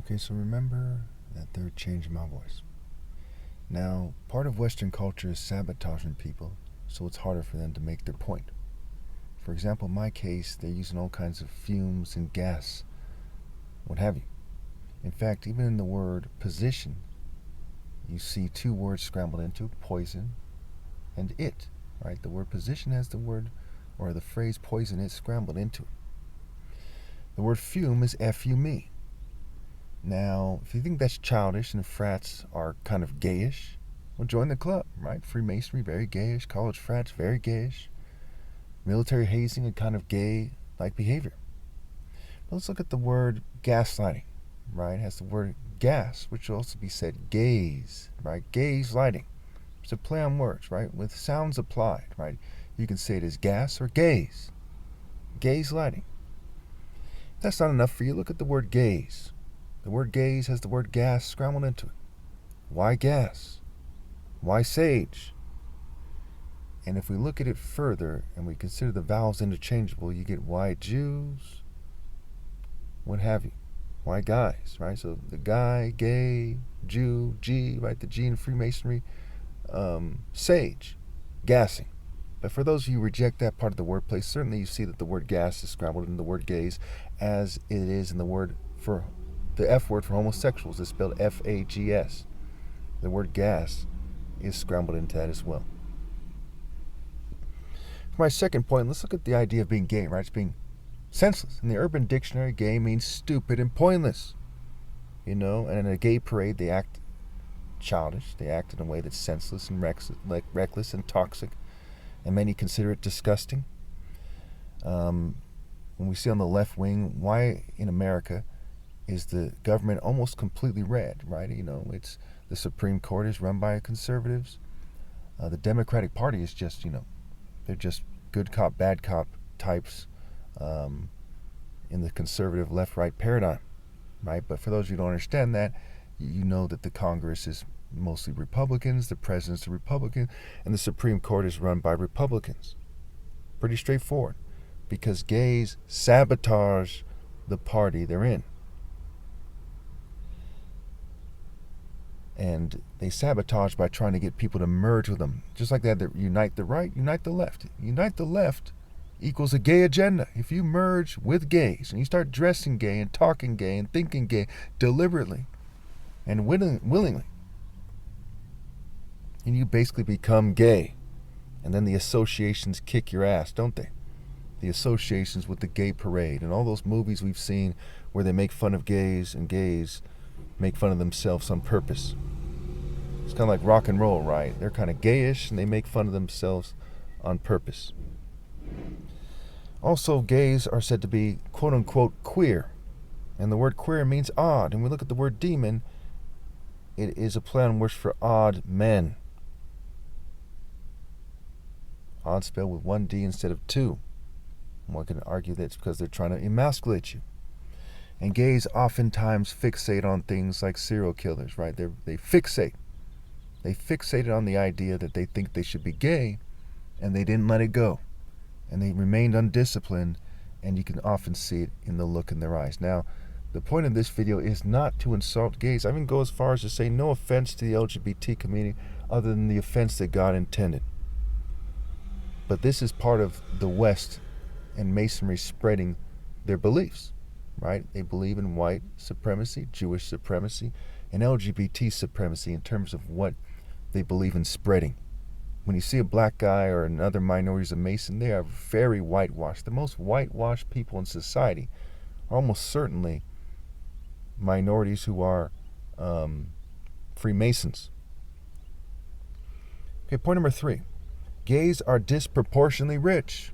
Okay, so remember that third change in my voice. Now, part of Western culture is sabotaging people, so it's harder for them to make their point. For example, in my case, they're using all kinds of fumes and gas, what have you. In fact, even in the word position, you see two words scrambled into poison and it, right? The word position has the word or the phrase poison it scrambled into it. The word fume is F-U-M-E. Now, if you think that's childish and frats are kind of gayish, well, join the club, right? Freemasonry, very gayish. College frats, very gayish. Military hazing, a kind of gay-like behavior. But let's look at the word gaslighting, right? It has the word gas, which will also be said gaze, right? Gaze lighting. It's a play on words, right? With sounds applied, right? You can say it as gas or gaze. Gaze lighting. If that's not enough for you, look at the word gaze. The word gaze has the word gas scrambled into it. Why gas? Why sage? And if we look at it further and we consider the vowels interchangeable, you get why Jews, what have you. Why guys, right? So the guy, gay, Jew, G, right? The G in Freemasonry, sage, gassing. But for those of you who reject that part of the wordplay, certainly you see that the word gas is scrambled in the word gaze as it is in the word for the F word for homosexuals is spelled F-A-G-S. The word gas is scrambled into that as well. For my second point, let's look at the idea of being gay, right? It's being senseless. In the Urban Dictionary, gay means stupid and pointless. And in a gay parade, they act childish. They act in a way that's senseless and reckless and toxic. And many consider it disgusting. When we see on the left wing, why in America is the government almost completely red, right? It's the Supreme Court is run by conservatives. The Democratic Party is just, they're just good cop, bad cop types in the conservative left-right paradigm, right? But for those of you who don't understand that, you know that the Congress is mostly Republicans, the president's a Republican, and the Supreme Court is run by Republicans. Pretty straightforward, because gays sabotage the party they're in. And they sabotage by trying to get people to merge with them. Just like that, unite the right, unite the left. Unite the left equals a gay agenda. If you merge with gays and you start dressing gay and talking gay and thinking gay deliberately and willingly, and you basically become gay. And then the associations kick your ass, don't they? The associations with the gay parade and all those movies we've seen where they make fun of gays and gays make fun of themselves on purpose. It's kind of like rock and roll, right? They're kind of gayish and they make fun of themselves on purpose. Also, gays are said to be quote-unquote queer. And the word queer means odd. And we look at the word demon, it is a play on words for odd men. Odd spelled with one D instead of two. One can argue that it's because they're trying to emasculate you. And gays oftentimes fixate on things like serial killers, right? They fixate. They fixated on the idea that they think they should be gay, and they didn't let it go. And they remained undisciplined, and you can often see it in the look in their eyes. Now, the point of this video is not to insult gays. I even go as far as to say no offense to the LGBT community other than the offense that God intended. But this is part of the West and Masonry spreading their beliefs. Right? They believe in white supremacy, Jewish supremacy, and LGBT supremacy in terms of what they believe in spreading. When you see a black guy or another minority as a Mason, they are very whitewashed. The most whitewashed people in society are almost certainly minorities who are Freemasons. Okay, point number 3. Gays are disproportionately rich.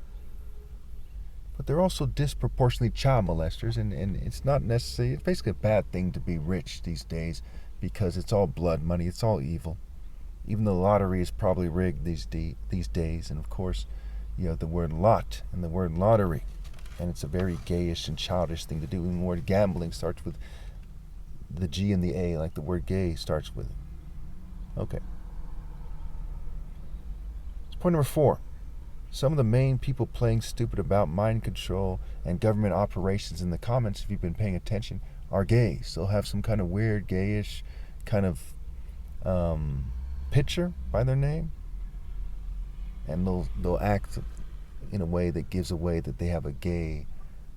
But they're also disproportionately child molesters, and it's not necessarily, it's basically a bad thing to be rich these days because it's all blood money, it's all evil. Even the lottery is probably rigged these days, and of course, you have the word lot and the word lottery, and it's a very gayish and childish thing to do. Even the word gambling starts with the G and the A, like the word gay starts with it. Okay. It's point number 4. Some of the main people playing stupid about mind control and government operations in the comments, if you've been paying attention, are gay, still have some kind of weird gayish kind of picture by their name, and they'll act in a way that gives away that they have a gay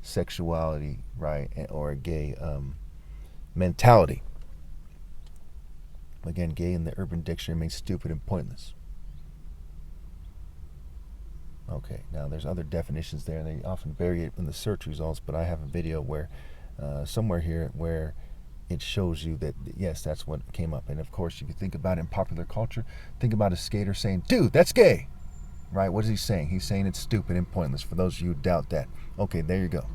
sexuality, right, or a gay mentality. Again, gay in the Urban Dictionary means stupid and pointless. Okay, now there's other definitions there, and they often bury it in the search results, but I have a video where somewhere here where it shows you that, yes, that's what came up. And of course, if you think about it in popular culture, think about a skater saying, dude, that's gay, right? What is he saying? He's saying it's stupid and pointless, for those of you who doubt that. Okay, there you go.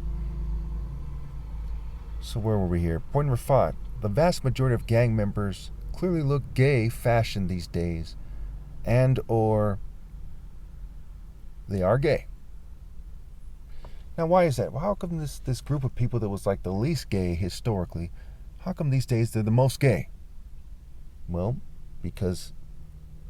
So where were we here? Point number 5. The vast majority of gang members clearly look gay fashion these days, and or they are gay. Now, why is that? Well, how come this group of people that was like the least gay historically, how come these days they're the most gay? Well, because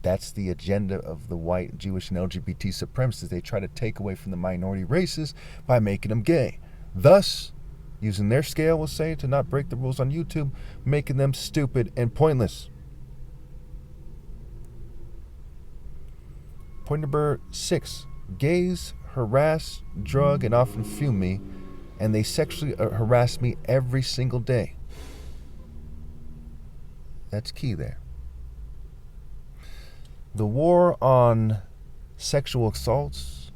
that's the agenda of the white, Jewish, and LGBT supremacists. They try to take away from the minority races by making them gay. Thus, using their scale, we'll say, to not break the rules on YouTube, making them stupid and pointless. Point number 6. Gays harass, drug, and often fume me, and they sexually harass me every single day. That's key there. The war on sexual assaults,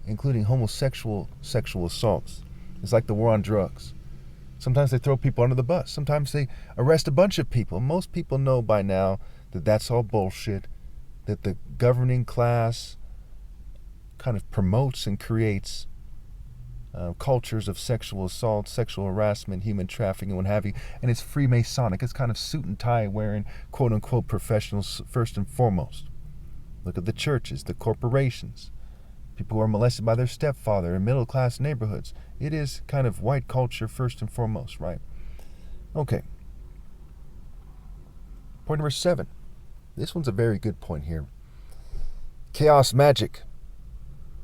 including homosexual sexual assaults, is like the war on drugs. Sometimes they throw people under the bus. Sometimes they arrest a bunch of people. Most people know by now that that's all bullshit, that the governing class kind of promotes and creates cultures of sexual assault, sexual harassment, human trafficking, and what have you. And it's Freemasonic. It's kind of suit and tie wearing, quote-unquote, professionals first and foremost. Look at the churches, the corporations, people who are molested by their stepfather in middle-class neighborhoods. It is kind of white culture first and foremost, right? Okay. Point number 7. This one's a very good point here. Chaos magic.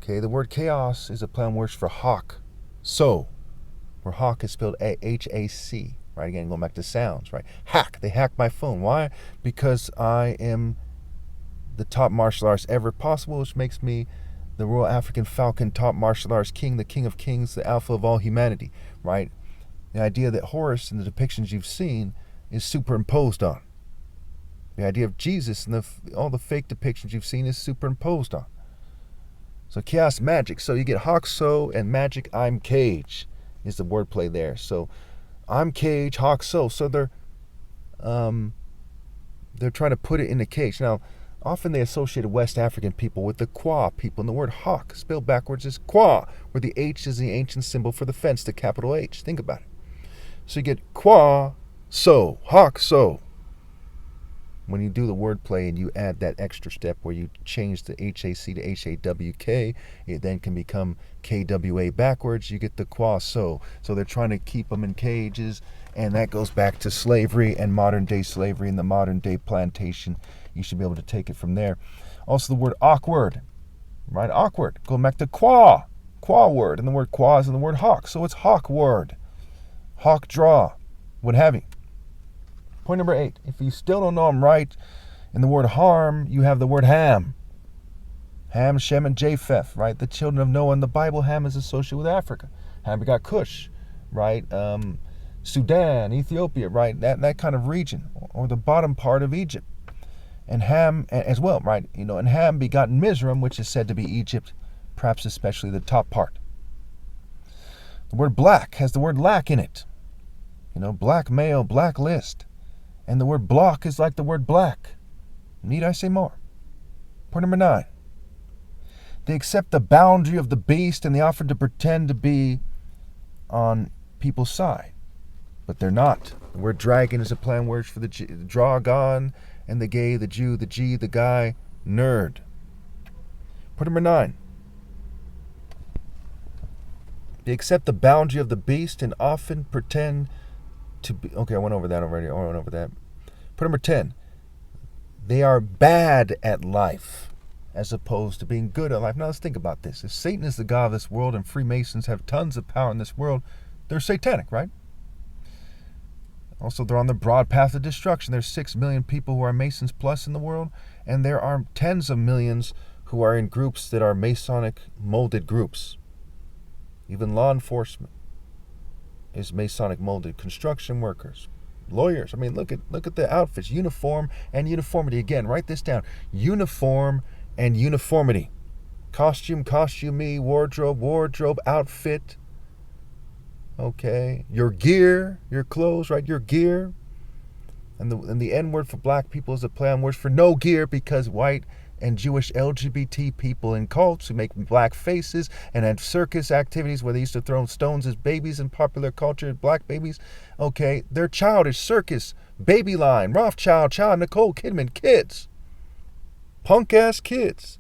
Okay, the word chaos is a play on words for hawk. So, where hawk is spelled H-A-C, right? Again, going back to sounds, right? Hack. They hacked my phone. Why? Because I am the top martial artist ever possible, which makes me the Royal African Falcon top martial arts king, the king of kings, the alpha of all humanity, right? The idea that Horus and the depictions you've seen is superimposed on. The idea of Jesus and all the fake depictions you've seen is superimposed on. So chaos magic. So you get hawk, so, and magic, I'm Cage, is the wordplay there. So I'm Cage, hawk, so. So they're trying to put it in a cage. Now, often they associated West African people with the Kwa people, and the word hawk, spelled backwards, is Kwa, where the H is the ancient symbol for the fence, the capital H. Think about it. So you get Kwa, so, hawk, so. When you do the wordplay and you add that extra step where you change the H-A-C to H-A-W-K, it then can become K-W-A backwards. You get the Kwa so. So they're trying to keep them in cages, and that goes back to slavery and modern-day slavery and the modern-day plantation. You should be able to take it from there. Also the word awkward, right? Awkward. Going back to Kwa word, and the word Kwa is in the word hawk. So it's hawk word, hawk draw, what have you. Point number 8. If you still don't know I'm right, in the word harm, you have the word Ham. Ham, Shem, and Japheth, right? The children of Noah. In the Bible, Ham is associated with Africa. Ham begot Cush, right? Sudan, Ethiopia, right? That kind of region, or the bottom part of Egypt. And Ham as well, right? And Ham begot Mizraim, which is said to be Egypt, perhaps especially the top part. The word black has the word lack in it. Black male, black list. And the word block is like the word black. Need I say more? Point number 9. They accept the boundary of the beast, and they offer to pretend to be on people's side. But they're not. The word dragon is a play on words for the dragon, and the gay, the Jew, the G, the guy, nerd. Point number 9. They accept the boundary of the beast and often pretend to be... Okay, I went over that already. Point number 10. They are bad at life as opposed to being good at life. Now let's think about this. If Satan is the god of this world and Freemasons have tons of power in this world, they're satanic, right? Also, they're on the broad path of destruction. There's 6 million people who are Masons plus in the world, and there are tens of millions who are in groups that are Masonic molded groups. Even law enforcement is Masonic molded. Construction workers, lawyers. I mean, look at the outfits. Uniform and uniformity. Again, write this down. Uniform and uniformity. Costume, costumey, wardrobe, outfit. Okay, your gear, your clothes, right? Your gear. And the N word for black people is a play on words for no gear, because white and Jewish LGBT people in cults who make black faces and had circus activities where they used to throw stones as babies in popular culture, black babies. Okay, they're childish circus, baby line, Rothschild, Nicole Kidman, kids. Punk ass kids.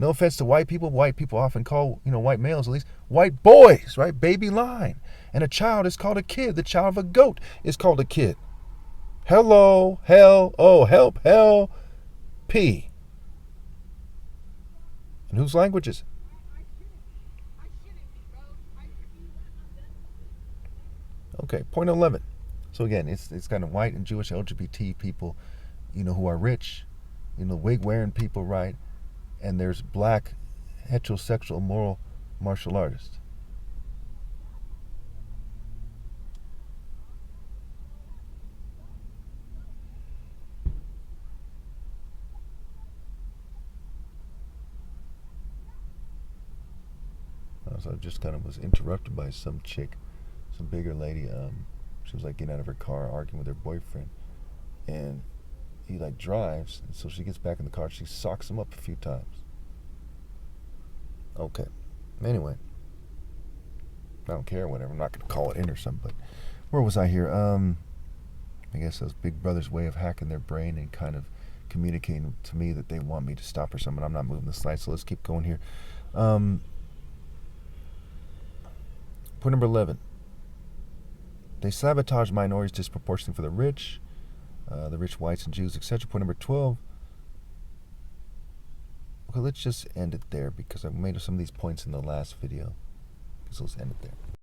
No offense to white people often call, white males at least, white boys, right? Baby line. And a child is called a kid. The child of a goat is called a kid. Hello, hell, oh, help, hell, P. And whose language is it? Okay, point 11. So again, it's kind of white and Jewish LGBT people, who are rich, wig wearing people, right? And there's black heterosexual moral martial artists. So I just kind of was interrupted by some chick, some bigger lady. She was like getting out of her car, arguing with her boyfriend, and he like drives, and so she gets back in the car. She socks him up a few times. Okay. Anyway, I don't care, whatever. I'm not gonna call it in or something. But where was I here? I guess that's Big Brother's way of hacking their brain and kind of communicating to me that they want me to stop or something. I'm not moving the slide, so let's keep going here. Point number 11. They sabotage minorities disproportionately for the rich whites and Jews, etc. Point number 12. Okay, let's just end it there because I made some of these points in the last video. So let's end it there.